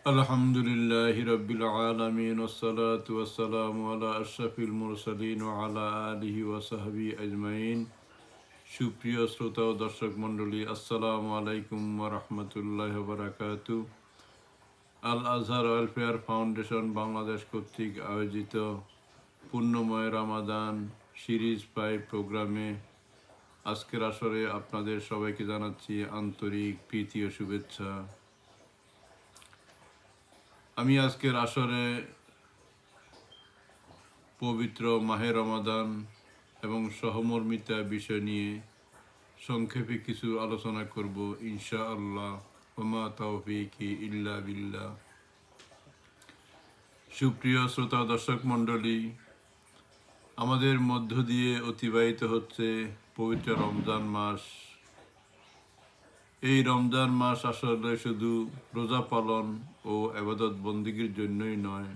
আলহামদুলিল্লাহি রাব্বিল আলামিন ওয়াসসালাতু ওয়াসসালামু আলা আশরাফিল মুরসালিন ওয়া আলা আলিহি ওয়া সাহবিহি আজমাইন। সুপ্রিয় শ্রোতা ও দর্শক মণ্ডলী, আসসালামু আলাইকুম ওয়া রাহমাতুল্লাহি ওয়া বারাকাতুহু। আল আজহার ওয়েলফেয়ার ফাউন্ডেশন বাংলাদেশ কর্তৃক আয়োজিত পুণ্যময় রমাদান সিরিজ 5 প্রোগ্রামে আজকের আসরে আপনাদের সবাইকে জানাচ্ছি আন্তরিক প্রীতি ও শুভেচ্ছা। আমি আজকের আসরে পবিত্র মাহে রমাদান এবং সহমর্মিতা বিষয় নিয়ে সংক্ষেপে কিছু আলোচনা করব ইনশাআল্লাহ। ওমা তাওফীকি ইল্লা বিল্লাহ। সুপ্রিয় শ্রোতা দর্শক মণ্ডলী, আমাদের মধ্য দিয়ে অতিবাহিত হচ্ছে পবিত্র রমজান মাস। এই রমজান মাস আসলে শুধু রোজা পালন ও ইবাদত বন্দেগীর জন্যই নয়,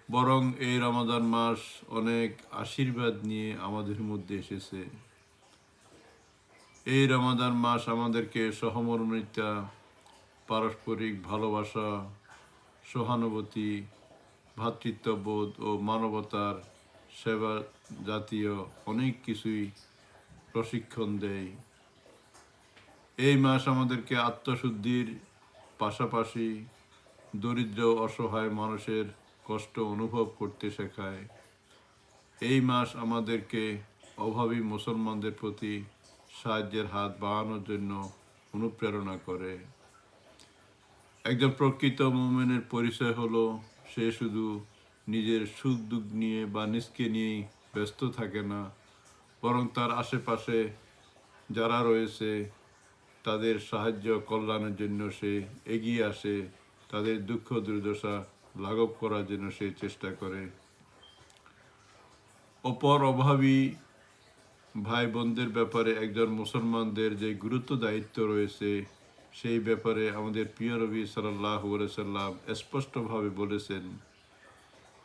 বরং এই রমাদান মাস অনেক আশীর্বাদ নিয়ে আমাদের মধ্যে এসেছে। এই রমাদান মাস আমাদেরকে সহমর্মিতা, পারস্পরিক ভালোবাসা, সহানুভূতি, ভ্রাতৃত্ববোধ ও মানবতার সেবা জাতীয় অনেক কিছুই প্রশিক্ষণ দেয়। এই মাস আমাদেরকে আত্মশুদ্ধির পাশাপাশি দরিদ্র অসহায় মানুষের কষ্ট অনুভব করতে শেখায়। এই মাস আমাদেরকে অভাবী মুসলমানদের প্রতি সাহায্যের হাত বাড়ানোর জন্য অনুপ্রেরণা করে। একজন প্রকৃত মুমিনের পরিচয় হলো সে শুধু নিজের সুখ দুঃখ নিয়ে বা নিজকে নিয়েই ব্যস্ত থাকে না, বরং তার আশেপাশে যারা রয়েছে তাদের সাহায্য কল্যাণের জন্য সে এগিয়ে আসে, তাদের দুঃখ দুর্দশা লাঘব করার জন্য সে চেষ্টা করে। অপর অভাবী ভাই বোনদের ব্যাপারে একজন মুসলমানদের যে গুরুত্ব দায়িত্ব রয়েছে, সেই ব্যাপারে আমাদের প্রিয় নবী সাল্লাল্লাহু আলাইহি সাল্লাম স্পষ্টভাবে বলেছেন।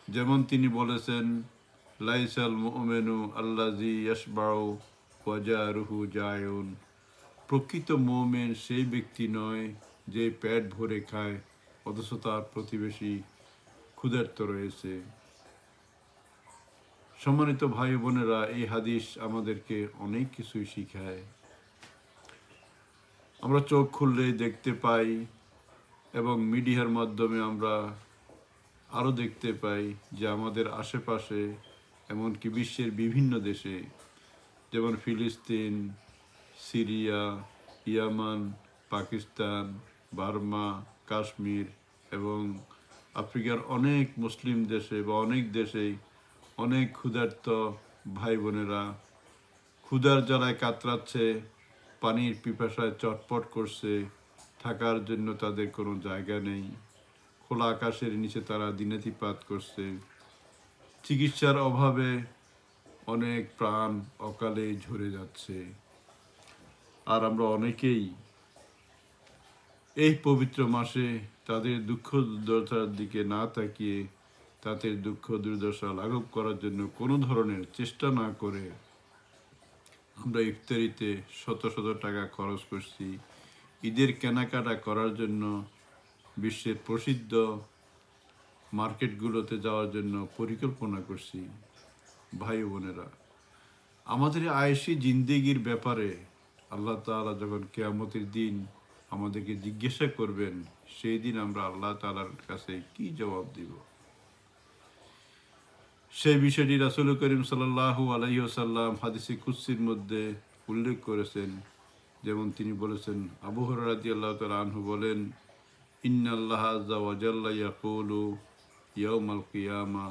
যেমন তিনি বলেছেন, লাইসাল মুমিনু আল্লাযী ইয়াশবাউ ওয়া জারুহু জায়ুন। প্রকৃত মুমিন সেই ব্যক্তি নয় যে পেট ভরে খায় অথচ তার প্রতিবেশী ক্ষুধার্ত রয়েছে। সম্মানিত ভাই বোনেরা, এই হাদিস আমাদেরকে অনেক কিছুই শিখায়। আমরা চোখ খুললেই দেখতে পাই এবং মিডিয়ার মাধ্যমে আমরা আরও দেখতে পাই যে আমাদের আশেপাশে, এমনকি বিশ্বের বিভিন্ন দেশে, যেমন ফিলিস্তিন, সিরিয়া, ইয়ামান, পাকিস্তান, বার্মা, কাশ্মীর এবং আফ্রিকার অনেক মুসলিম দেশে বা অনেক দেশেই অনেক ক্ষুধার্ত ভাই বোনেরা ক্ষুধার জ্বালায় কাতরাচ্ছে, পানির পিপাসায় চটপট করছে, থাকার জন্য তাদের কোনো জায়গা নেই, খোলা আকাশের নিচে তারা দিনাতিপাত করছে। চিকিৎসার অভাবে অনেক প্রাণ অকালে ঝরে যাচ্ছে। আর আমরা অনেকেই এই পবিত্র মাসে তাদের দুঃখ দুর্দশার দিকে না তাকিয়ে তাদের দুঃখ দুর্দশা লাঘব করার জন্য কোনো ধরনের চেষ্টা না করে আমরা ইফতারিতে শত শত টাকা খরচ করছি, ঈদের কেনাকাটা করার জন্য বিশ্বের প্রসিদ্ধ মার্কেটগুলোতে যাওয়ার জন্য পরিকল্পনা করছি। ভাই বোনেরা, আমাদের আয়েশি জিন্দেগির ব্যাপারে আল্লাহ তাআলা যখন কিয়ামতের দিন আমাদেরকে জিজ্ঞাসা করবেন, সেই দিন আমরা আল্লাহ তাআলার কাছে কি জবাব দিব? সেই বিষয়টি রাসূল করিম সাল্লাল্লাহু আলাইহি ওয়াসাল্লাম হাদিসে কুদসির মধ্যে উল্লেখ করেছেন। যেমন তিনি বলেছেন, আবু হুরায়রা রাদিয়াল্লাহু তাআলা আনহু বলেন, ইন্নাল্লাহা আযজা ওয়া জাল্লা ইয়াকুলু ইয়াউমাল কিয়ামা,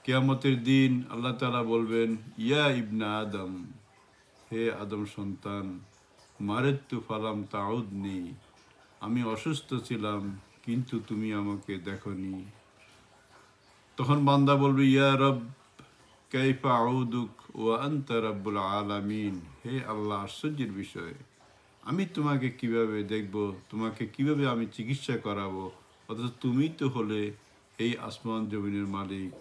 কিয়ামতের দিন আল্লাহ তাআলা বলবেন, ইয়া ইবনা আদম, হে আদম সন্তান, মারিতু ফালাম তাউদনি, আমি অসুস্থ ছিলাম কিন্তু তুমি আমাকে দেখোনি। তখন বান্দা বলবে, ইয়া রব কাইফা আউদুক ওয়া আনতা রাব্বুল আলামিন, হে আল্লাহ, আশ্চর্যের বিষয়, আমি তোমাকে কিভাবে দেখব, তোমাকে কিভাবে আমি চিকিৎসা করাবো, অথচ তুমি তো হলে এই আসমান জমিনের মালিক।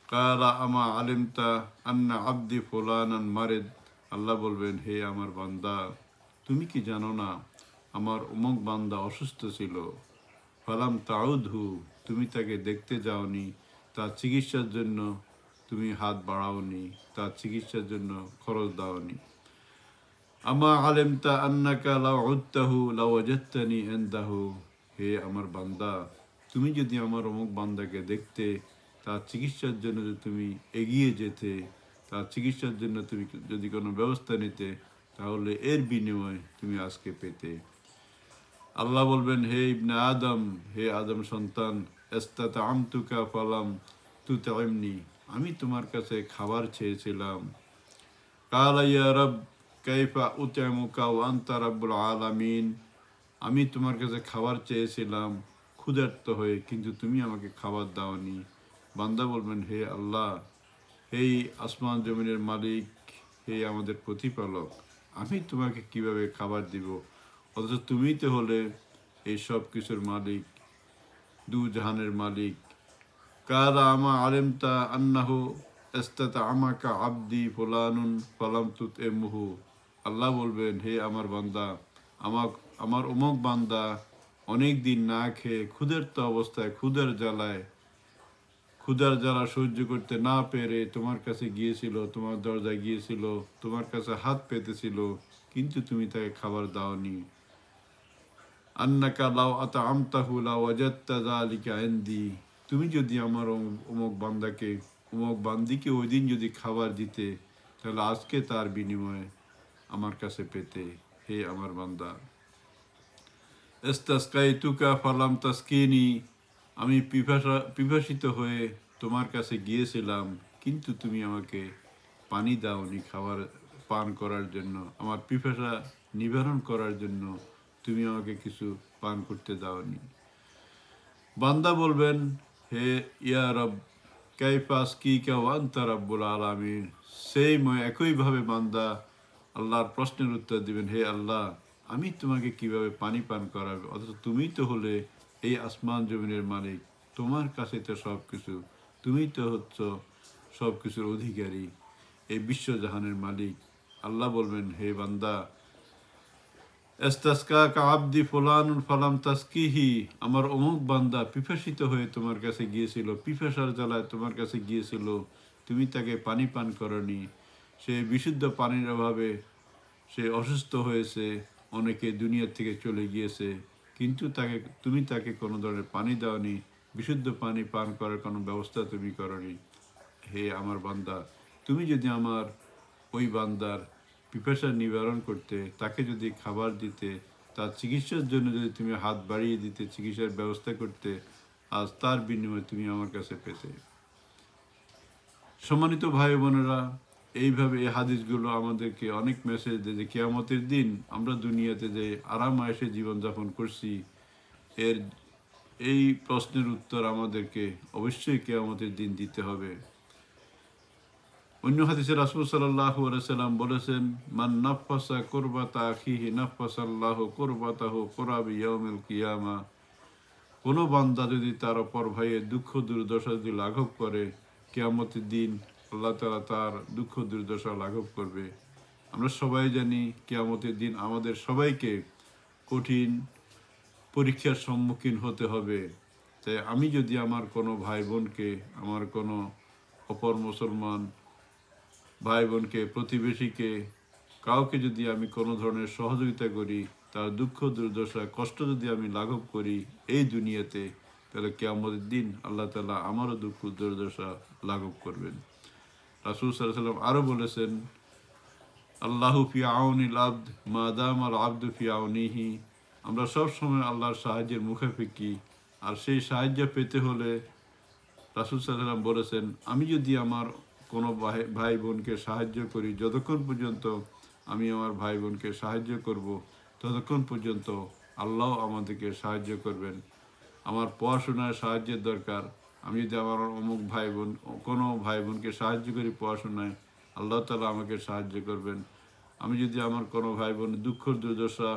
কালা আমা আলিমতা আন্না আব্দি ফুলানান মারিদ, আল্লাহ বলবেন, হে আমার বান্দা, তুমি কি জানো না আমার অমুক বান্দা অসুস্থ ছিল, ফালাম তাউদহু, তুমি তাকে দেখতে যাওনি, তার চিকিৎসার জন্য তুমি হাত বাড়াওনি, তার চিকিৎসার জন্য খরচ দাওনি। আমা আলেমতা আন্নাকা লাউ উদ্তাহু লাউ ওয়াজাদতানি ইনদাহু, হে আমার বান্দা, তুমি যদি আমার অমুক বান্দাকে দেখতে, তার চিকিৎসার জন্য যদি তুমি এগিয়ে যেতে, তার চিকিৎসার জন্য তুমি যদি কোনো ব্যবস্থা নিতে, তাহলে এর বিনিময়ে তুমি আজকে পেতে। আল্লাহ বলবেন, হে ইবনে আদম, হে আদম সন্তান, এস্তাতা আমতুকা ফালাম তুতাইমনি, আমি তোমার কাছে খাবার চেয়েছিলাম। কালা ইয়া রব কাইফা উতইমুকা ওয়া আনতা রাব্বুল আলামিন, আমি তোমার কাছে খাবার চেয়েছিলাম ক্ষুধার্ত হয়ে, কিন্তু তুমি আমাকে খাবার দাওনি। বান্দা বলবেন, হে আল্লাহ, এই আসমান জমিনের মালিক, হে আমাদের প্রতিপালক, আমি তোমাকে কিভাবে খাবার দিব, অথচ তুমিই তো হলে এই সব কিছুর মালিক, দু জাহানের মালিক। কালা আমা আলেমতা আন্নাহু এস্তাতা আমাকা আবদি ফুলানুন ফালাম তুতইমহু, আল্লাহ বলবেন, হে আমার বান্দা, আমার অমুক বান্দা অনেক দিন না খেয়ে ক্ষুধার্ত অবস্থায় ক্ষুধার জ্বালা সহ্য করতে না পেরে তোমার কাছে গিয়েছিল, তোমার দরজায় গিয়েছিল, তোমার কাছে হাত পেতেছিল, কিন্তু তুমি তাকে খাবার দাওনি। আন্নাকা লাউ আতআমতাহু লাউ ওয়াজাদতা যালিকা ইনদি, তুমি যদি আমার অমুক বান্দিকে ওই দিন যদি খাবার দিতে, তাহলে আজকে তার বিনিময়ে আমার কাছে পেতে। হে আমার বান্দা, ইস্তাসকাইতুকা ফালাম তাসকিনি, আমি পিপাসিত হয়ে তোমার কাছে গিয়েছিলাম, কিন্তু তুমি আমাকে পানি দাওনি খাবার পান করার জন্য, আমার পিপাসা নিবারণ করার জন্য তুমি আমাকে কিছু পান করতে দাওনি। বান্দা বলবেন, হে ইয়া রব কাইফা আসকিকা ওয়া আনতা রাব্বুল আলামিন, একইভাবে বান্দা আল্লাহর প্রশ্নের উত্তর দিবেন, হে আল্লাহ, আমি তোমাকে কিভাবে পানি পান করাবে, অথচ তুমি তো হলে এই আসমান জমিনের মালিক, তোমার কাছে তো সব কিছু, তুমি তো হচ্ছ সব কিছুর অধিকারী, এই বিশ্বজাহানের মালিক। আল্লাহ বলবেন, হে বান্দা, এস্তাসকাকা আবদি ফুলানুন ফালাম তাসকিহি, আমার অমুক বান্দা পিপাসিত হয়ে তোমার কাছে গিয়েছিল, পিপাসার জ্বালায় তোমার কাছে গিয়েছিল, তুমি তাকে পানি পান করনি, সে বিশুদ্ধ পানির অভাবে সে অসুস্থ হয়েছে, অনেকে দুনিয়া থেকে চলে গিয়েছে, কিন্তু তুমি তাকে কোনো ধরনের পানি দাওনি, বিশুদ্ধ পানি পান করার কোনো ব্যবস্থা তুমি করনি। হে আমার বান্দা, তুমি যদি আমার ওই বান্দার পিপাসা নিবারণ করতে, তাকে যদি খাবার দিতে, তার চিকিৎসার জন্য যদি তুমি হাত বাড়িয়ে দিতে, চিকিৎসার ব্যবস্থা করতে, আজ তার বিনিময়ে তুমি আমার কাছে পেতে। সম্মানিত ভাই বোনেরা, এইভাবে এই হাদিসগুলো আমাদেরকে অনেক মেসেজ দেয় যে কিয়ামতের দিন আমরা দুনিয়াতে যে আরাম আয়েশে জীবনযাপন করছি, এই প্রশ্নের উত্তর আমাদেরকে অবশ্যই কিয়ামতের দিন দিতে হবে। অন্য হাদিসে রাসূল সাল্লাল্লাহু আলাইহি সাল্লাম বলেছেন, মান নাফাসা কুরবাতা আখিহি নাফাসাল্লাহু কুরবাতাহু কুরাবি ইয়াউমিল কিয়ামা, কোনো বান্দা যদি তার অপর ভাইয়ের দুঃখ দুর্দশা যদি লাঘব করে, কিয়ামতের দিন আল্লাহ তাআলা তার দুঃখ দুর্দশা লাঘব করবে। আমরা সবাই জানি কিয়ামতের দিন আমাদের সবাইকে কঠিন পরীক্ষার সম্মুখীন হতে হবে। তাই আমি যদি আমার কোনো ভাই বোনকে, আমার কোনো অপর মুসলমান ভাই বোনকে, প্রতিবেশীকে, কাউকে যদি আমি কোনো ধরনের সহযোগিতা করি, তার দুঃখ দুর্দশা কষ্ট যদি আমি লাঘব করি এই দুনিয়াতে, তাহলে কিয়ামতের দিন আল্লাহ তাআলা আমারও দুঃখ দুর্দশা লাঘব করবেন। রাসূল সাল্লাল্লাহু আলাইহি ওয়াসাল্লাম আরও বলেছেন, আল্লাহু ফি আউনিল আবদ মা দামাল আবদু ফি আউনিহি, আমরা সব সময় আল্লাহর সাহায্যের মুখাপেক্ষী, আর সেই সাহায্য পেতে হলে রাসূল সাল্লাল্লাহু আলাইহি ওয়াসাল্লাম বলেছেন, আমি যদি আমার কোনো ভাই বোনকে সাহায্য করি, যতক্ষণ পর্যন্ত আমি আমার ভাই বোনকে সাহায্য করব, ততক্ষণ পর্যন্ত আল্লাহ আমাদেরকে সাহায্য করবেন। আমার পড়াশোনায় সাহায্যের দরকার, আমি যদি আমার কোনো ভাই বোনকে সাহায্য করি পড়াশোনায়, আল্লাহ তাআলা আমাকে সাহায্য করবেন। আমি যদি আমার কোনো ভাই বোন দুঃখ দুর্দশা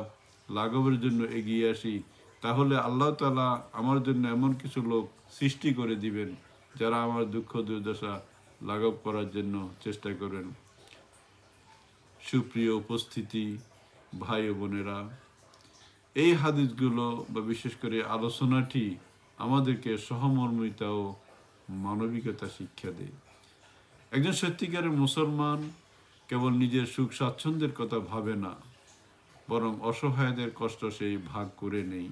লাঘবের জন্য এগিয়ে আসি, তাহলে আল্লাহ তাআলা আমার জন্য এমন কিছু লোক সৃষ্টি করে দিবেন, যারা আমার দুঃখ দুর্দশা লাঘব করার জন্য চেষ্টা করেন। সুপ্রিয় উপস্থিতি, ভাই ও বোনেরা, এই হাদিসগুলো বা বিশেষ করে আলোচনাটি আমাদেরকে সহমর্মিতা ও মানবিকতা শিক্ষা দেয়। একজন সত্যিকারের মুসলমান কেবল নিজের সুখ স্বাচ্ছন্দ্যের কথা ভাবে না, বরং অসহায়দের কষ্ট সেই ভাগ করে নেই,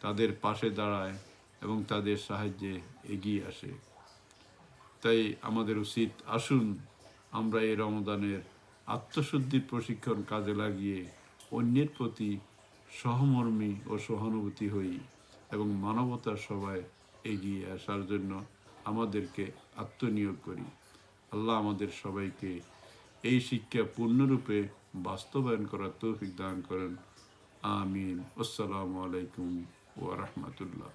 তাদের পাশে দাঁড়ায় এবং তাদের সাহায্যে এগিয়ে আসে। তাই আমাদের উচিত, আসুন আমরা এই রমজানের আত্মশুদ্ধির প্রশিক্ষণ কাজে লাগিয়ে অন্যের প্রতি সহমর্মী ও সহানুভূতি হই এবং মানবতার সবাই এগিয়ে আসার জন্য আমাদেরকে আত্মনিয়োগ করি। আল্লাহ আমাদের সবাইকে এই শিক্ষা পূর্ণরূপে বাস্তবায়ন করার তৌফিক দান করেন। আমিন। আসসালামু আলাইকুম ওয়া রাহমাতুল্লাহ।